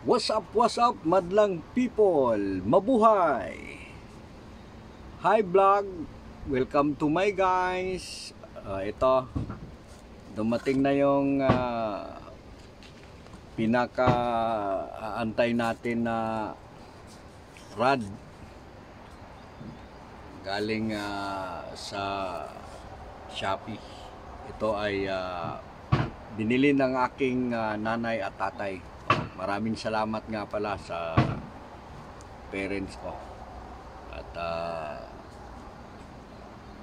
What's up, madlang people? Mabuhay! Hi vlog! Welcome to my guys! Ito, dumating na yung pinaka-aantay natin na rod galing sa Shopee. Ito ay binili ng aking nanay at tatay. Maraming salamat nga pala sa parents ko. At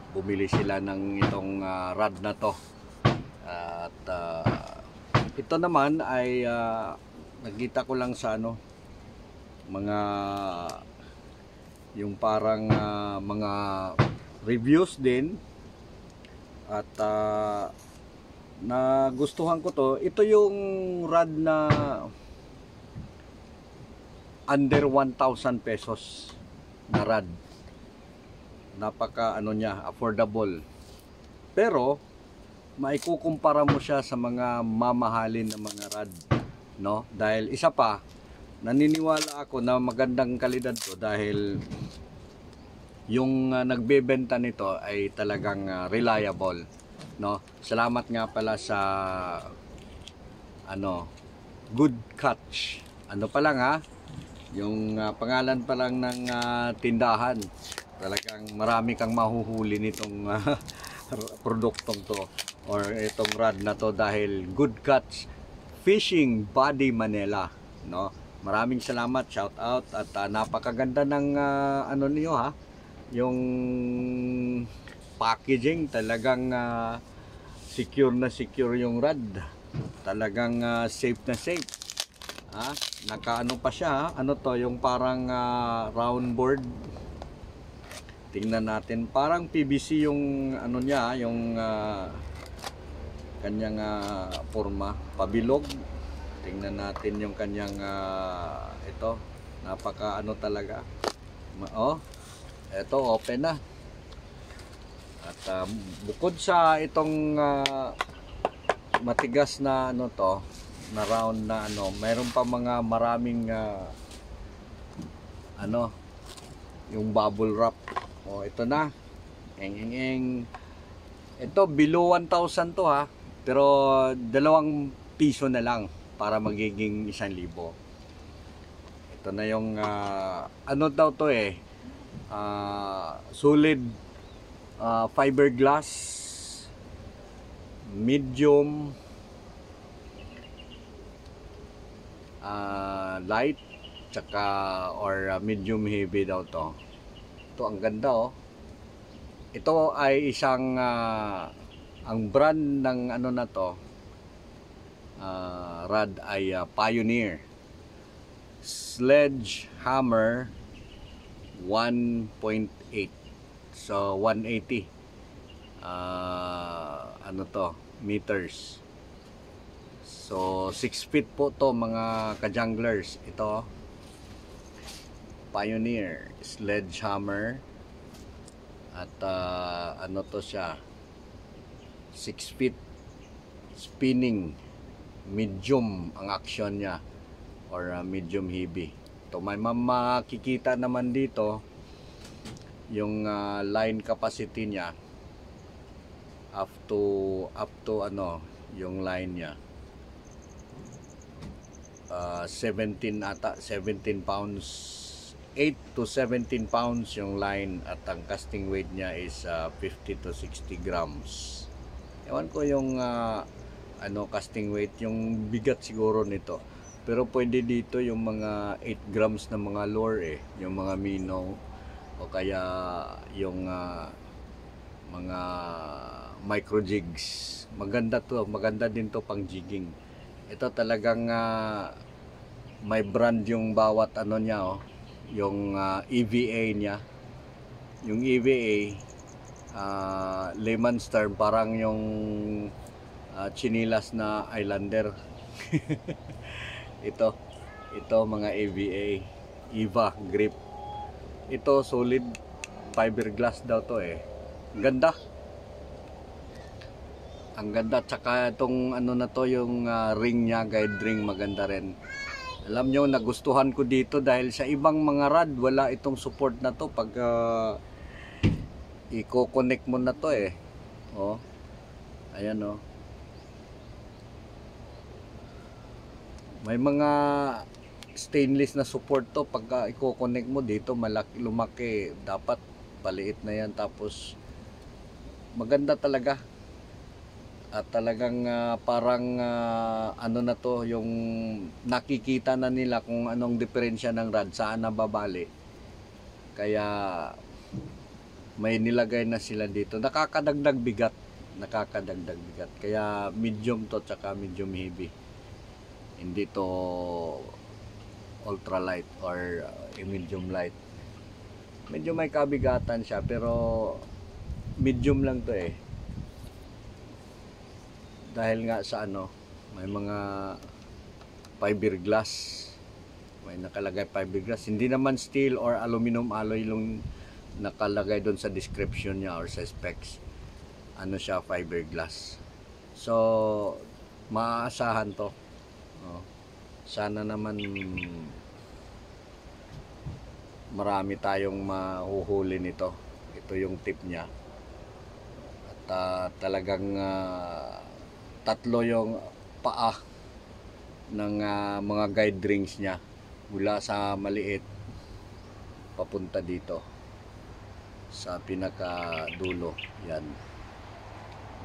bumili sila ng itong rod na to. At ito naman ay nakita ko lang sa mga yung parang mga reviews din. At nagustuhan ko to. Ito yung rod na under 1,000 pesos na rod. Napaka niya, affordable. Pero maikukumpara mo siya sa mga mamahalin na mga rod, no? Dahil isa pa, naniniwala ako na magandang kalidad to dahil yung nagbebenta nito ay talagang reliable, no? Salamat nga pala sa Good Catch. Pa lang yung pangalan pa lang ng tindahan. Talagang marami kang mahuhuli nitong produktong to or itong rod na to dahil Good Catch Fishing Body Manila, no? Maraming salamat, shout out at napakaganda ng niyo yung packaging. Talagang secure na secure yung rod. Talagang safe na safe. Nakaano pa siya, to, yung parang round board. Tingnan natin, parang PVC yung niya, yung kanyang forma, pabilog. Tingnan natin yung kanyang ito, napaka talaga. Ito open na. At bukod sa itong matigas na to, na round na mayroon pa mga maraming yung bubble wrap. Ito na. Ito below 1,000 to pero 2 piso na lang para magiging 1,000. Ito na yung daw to solid fiberglass, medium, light, tsaka or medium heavy daw to. Ito ang ganda Ito ay isang ang brand ng na to rod ay Pioneer Sledgehammer 1.8, so 180 to meters. So 6 feet po to mga ka-junglers. Ito Pioneer Sledgehammer at to siya 6 feet spinning, medium ang action niya or medium heavy. Ito may makikita naman dito yung line capacity niya up to yung line niya 17 pounds, 8 to 17 pounds yung line, at ang casting weight niya is 50 to 60 grams. Ewan ko yung casting weight, yung bigat siguro nito, pero pwede dito yung mga 8 grams na mga lure yung mga minnow o kaya yung mga micro jigs. Maganda din to pang jigging. Ito talagang may brand yung bawat niya yung EVA niya. Yung EVA layman's term, parang yung chinilas na Islander. ito mga EVA, EVA grip. Ito solid fiberglass daw to Ganda. Ang ganda, tsaka itong na to, yung ring niya, guide ring, maganda rin. Alam nyo, nagustuhan ko dito dahil sa ibang mga rad, wala itong support na to pag i-connect mo na to eh. Oh. Ayan oh. May mga stainless na support to pag i-connect mo dito, malaki, lumaki. Dapat paliit na yan, tapos maganda talaga. At talagang parang ano na to, yung nakikita na nila kung anong diferensya ng rad, saan nababali. Kaya may nilagay na sila dito. Nakakadagdag bigat. Kaya medium to, tsaka medium heavy. Hindi to ultra light or medium light. Medyo may kabigatan siya, pero medium lang to eh. Dahil nga sa ano, may mga fiberglass. May nakalagay fiberglass. Hindi naman steel or aluminum alloy yung nakalagay doon sa description niya or sa specs. Ano siya, fiberglass. So, maaasahan to. Oh. Sana naman marami tayong mahuhuli nito. Ito yung tip niya. At talagang tatlo yung paa ng mga guide rings niya mula sa maliit papunta dito sa pinaka dulo. Yan,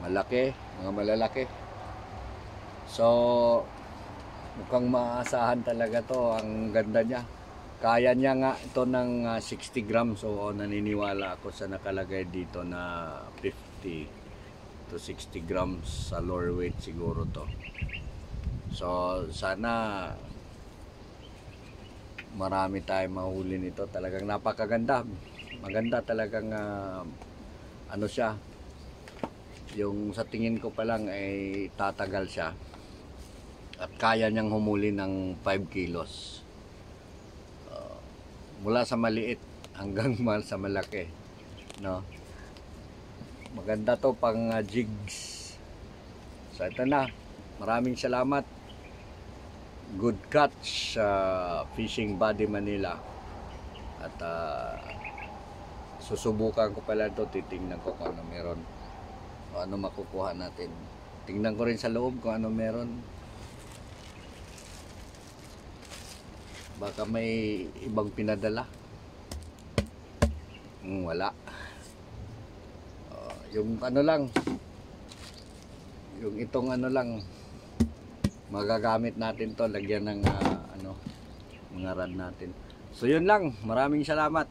malaki, mga malalaki. So mukhang maaasahan talaga to. Ang ganda niya, kaya niya nga ito ng 60 grams. So naniniwala ako sa nakalagay dito na 50 to 60 grams sa lower weight siguro to. So sana marami tayong mahuli nito. Talagang napakaganda, maganda talagang ano siya, yung sa tingin ko pa lang ay tatagal siya at kaya niyang humuli ng 5 kilos mula sa maliit hanggang sa malaki, no? Maganda to pang jigs. So ito na, maraming salamat. Good catch, Fishing Buddy Manila. At susubukan ko pala to, titingnan ko kung ano meron o ano makukuha natin. Tingnan ko rin sa loob kung ano meron. Baka may ibang pinadala. Wala. Yung ano lang, yung itong ano lang, magagamit natin to, lagyan ng ano, mga rad natin. So yun lang, maraming salamat.